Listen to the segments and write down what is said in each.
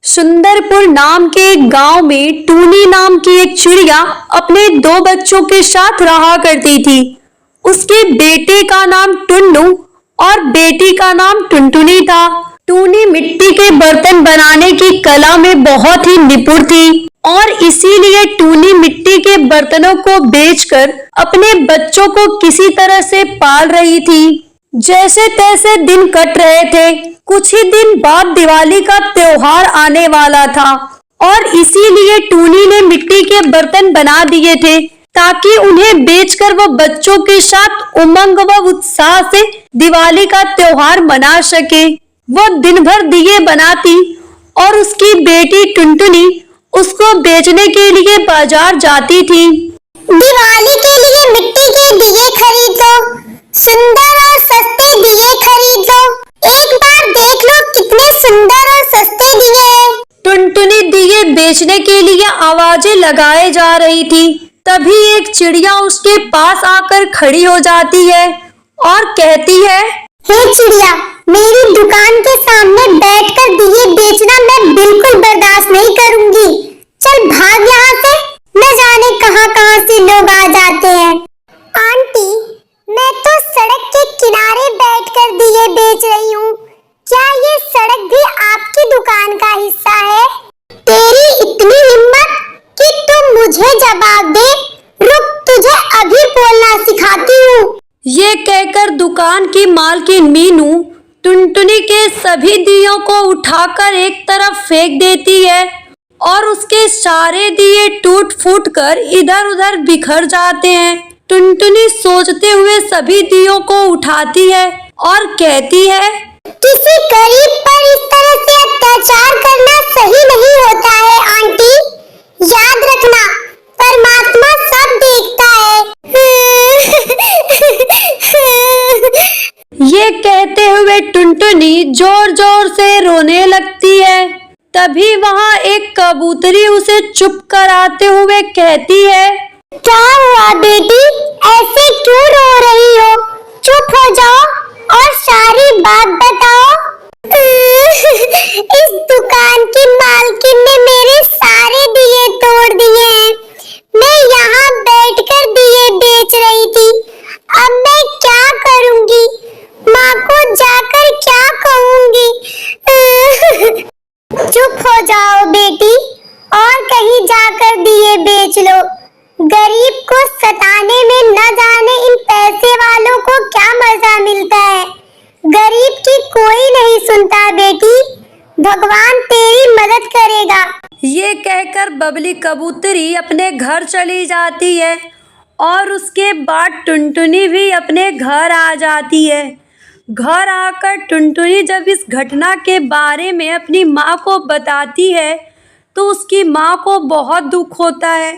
सुंदरपुर नाम के एक गांव में टूनी नाम की एक चिड़िया अपने दो बच्चों के साथ रहा करती थी। उसके बेटे का नाम टुन्नू और बेटी का नाम टुनटुनी था। टूनी मिट्टी के बर्तन बनाने की कला में बहुत ही निपुण थी और इसीलिए टूनी मिट्टी के बर्तनों को बेचकर अपने बच्चों को किसी तरह से पाल रही थी। जैसे तैसे दिन कट रहे थे। कुछ ही दिन बाद दिवाली का त्योहार आने वाला था और इसीलिए टूनी ने मिट्टी के बर्तन बना दिए थे ताकि उन्हें बेचकर वो बच्चों के साथ उमंग व उत्साह से दिवाली का त्योहार मना सके। वो दिन भर दिए बनाती और उसकी बेटी टुनटुनी उसको बेचने के लिए बाजार जाती थी। दिवाली के लिए मिट्टी के दिए खरीद लो, सुंदर और सस्ते दिए खरीद लो। एक बार देख लो कितने सुंदर और सस्ते दिए हैं। टुनटुनी दिए बेचने के लिए आवाजें लगाए जा रही थी। तभी एक चिड़िया उसके पास आकर खड़ी हो जाती है और कहती है, हे चिड़िया, मेरी दुकान के सामने बैठकर दिए बेचना मैं बिल्कुल बर्दाश्त नहीं करूंगी। चल भाग यहाँ से, न जाने कहाँ से लोग आ जाते हैं। आंटी, मैं तो सड़क के किनारे बैठकर दिए बेच रही हूँ। क्या ये सड़क भी आपकी दुकान का हिस्सा है? तेरी इतनी हिम्मत कि तुम मुझे जवाब दे। रुक, तुझे अभी बोलना सिखाती हूँ। ये कहकर दुकान की मालकिन मीनू टुनटुनी के सभी दियों को उठाकर एक तरफ फेंक देती है और उसके सारे दिए टूट फूट कर इधर उधर बिखर जाते हैं। टुनटुनी सोचते हुए सभी दियों को उठाती है और कहती है, किसी गरीब पर इस तरह से अत्याचार करना सही नहीं होता है आंटी। याद रखना, परमात्मा सब देखता है। ये कहते हुए टुनटुनी जोर जोर से रोने लगती है। तभी वहाँ एक कबूतरी उसे चुप कराते हुए कहती है, क्या हुआ बेटी, ऐसे क्यों रो रही हो? चुप हो जाओ और सारी बात बताओ। इस दुकान की मालकिन ने मेरे सारे दिए तोड़ दिए हैं। मैं यहाँ बैठकर दिए बेच रही थी। अब मैं क्या करूँगी? माँ को जाकर क्या कहूँगी? चुप हो जाओ बेटी और कहीं जाकर दिए बेच लो। गरीब को सताने में न जाने इन पैसे वालों को क्या मजा मिलता है। गरीब की कोई नहीं सुनता बेटी, भगवान तेरी मदद करेगा। ये कहकर बबली कबूतरी अपने घर चली जाती है और उसके बाद टुनटुनी भी अपने घर आ जाती है। घर आकर टुनटुनी जब इस घटना के बारे में अपनी माँ को बताती है तो उसकी माँ को बहुत दुख होता है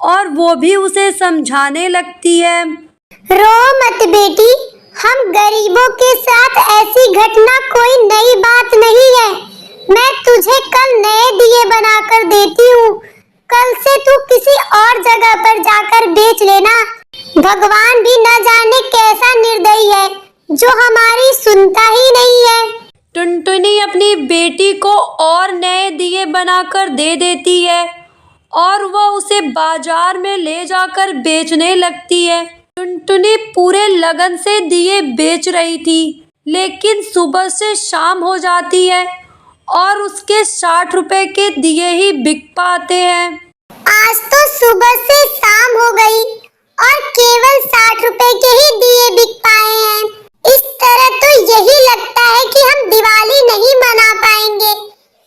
और वो भी उसे समझाने लगती है। रो मत बेटी, हम गरीबों के साथ ऐसी घटना कोई नई बात नहीं है। मैं तुझे कल नए दिए बनाकर देती हूँ। कल से तू किसी और जगह पर जाकर बेच लेना। भगवान भी न जाने कैसा निर्दयी है जो हमारी सुनता ही नहीं है। टुनटुनी अपनी बेटी को और नए दिए बनाकर दे देती है और वह उसे बाजार में ले जाकर बेचने लगती है। टुनटुनी पूरे लगन से दिए बेच रही थी, लेकिन सुबह से शाम हो जाती है और उसके 60 रुपए के दिए ही बिक पाते हैं। आज तो सुबह से शाम हो गई और केवल 60 रुपए के ही दिए बिक पाए हैं। इस तरह तो यही लगता है कि हम दिवाली नहीं मना पाएंगे।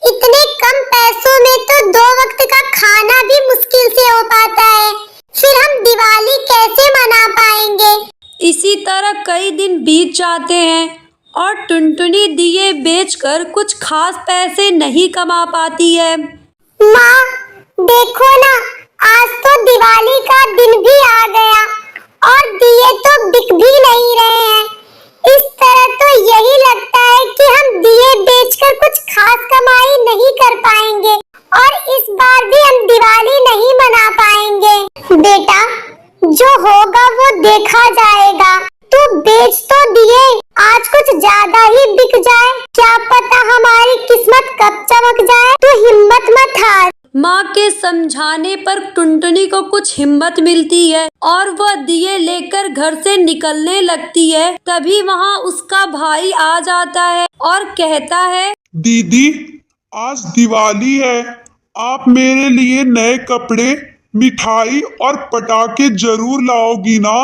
इतने कम पैसों में तो 2 वक्त का खाना भी मुश्किल से हो पाता है। फिर हम दिवाली कैसे मना पाएंगे? इसी तरह कई दिन बीत जाते हैं और टुनटुनी दिए बेचकर कुछ खास पैसे नहीं कमा पाती है। माँ, देखो ना, आज तो दिवाली का दिन भी आ गया और दिए तो बिक भी नहीं रहे हैं। इस तरह तो यही लगता है कि हम दिए बेचकर कुछ खास कमाई नहीं कर पाएंगे और इस बार भी हम दिवाली नहीं मना पाएंगे। बेटा, जो होगा वो देखा जाएगा। तू बेच तो दिए, आज कुछ ज्यादा ही बिक जाए। क्या पता हमारी किस्मत कब चमक जाए। तू माँ के समझाने पर टुनटुनी को कुछ हिम्मत मिलती है और वह दिए लेकर घर से निकलने लगती है। तभी वहाँ उसका भाई आ जाता है और कहता है, दीदी, आज दिवाली है, आप मेरे लिए नए कपड़े, मिठाई और पटाखे जरूर लाओगी ना?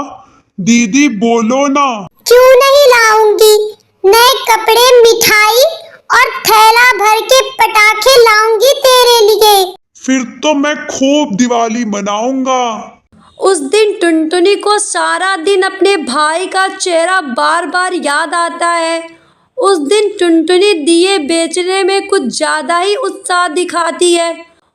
दीदी बोलो ना। क्यों नहीं लाऊंगी, नए कपड़े, मिठाई और थैला भर के पटाखे लाऊंगी तेरे लिए। फिर तो मैं खूब दिवाली मनाऊंगा। उस दिन टुनटुनी को सारा दिन अपने भाई का चेहरा बार बार याद आता है। उस दिन टुनटुनी दिए बेचने में कुछ ज्यादा ही उत्साह दिखाती है।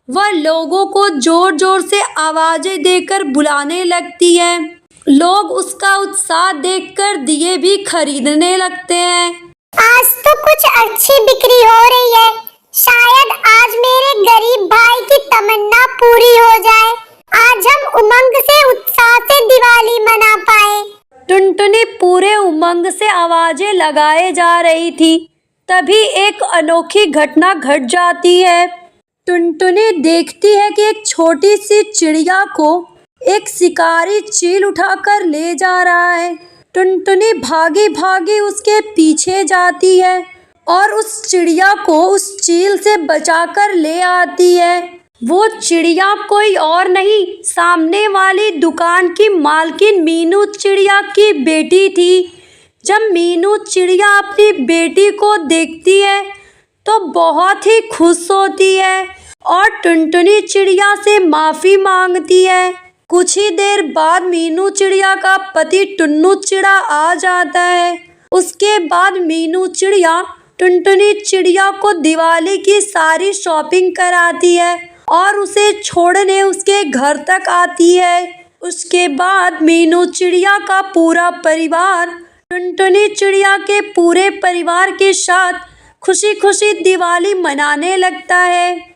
वह लोगों को जोर जोर से आवाजें देकर बुलाने लगती है। लोग उसका उत्साह देखकर दिए भी खरीदने लगते हैं। आज तो कुछ अच्छी बिक्री हो रही है। शायद आज मेरे गरीब भाई की तमन्ना पूरी हो जाए। आज हम उमंग से, उत्साह से दिवाली मना पाए। टुनटुनी पूरे उमंग से आवाजें लगाए जा रही थी। तभी एक अनोखी घटना घट जाती है। टुनटुनी देखती है कि एक छोटी सी चिड़िया को एक शिकारी चील उठाकर ले जा रहा है। टुनटुनी भागी भागी उसके पीछे जाती है और उस चिड़िया को उस चील से बचाकर ले आती है। वो चिड़िया कोई और नहीं, सामने वाली दुकान की मालकिन मीनू चिड़िया की बेटी थी। जब मीनू चिड़िया अपनी बेटी को देखती है तो बहुत ही खुश होती है और टुनटुनी चिड़िया से माफी मांगती है। कुछ ही देर बाद मीनू चिड़िया का पति टुन्नू चिड़ा आ जाता है। उसके बाद मीनू चिड़िया टुनटुनी चिड़िया को दिवाली की सारी शॉपिंग कराती है और उसे छोड़ने उसके घर तक आती है। उसके बाद मीनू चिड़िया का पूरा परिवार टुनटुनी चिड़िया के पूरे परिवार के साथ खुशी खुशी दिवाली मनाने लगता है।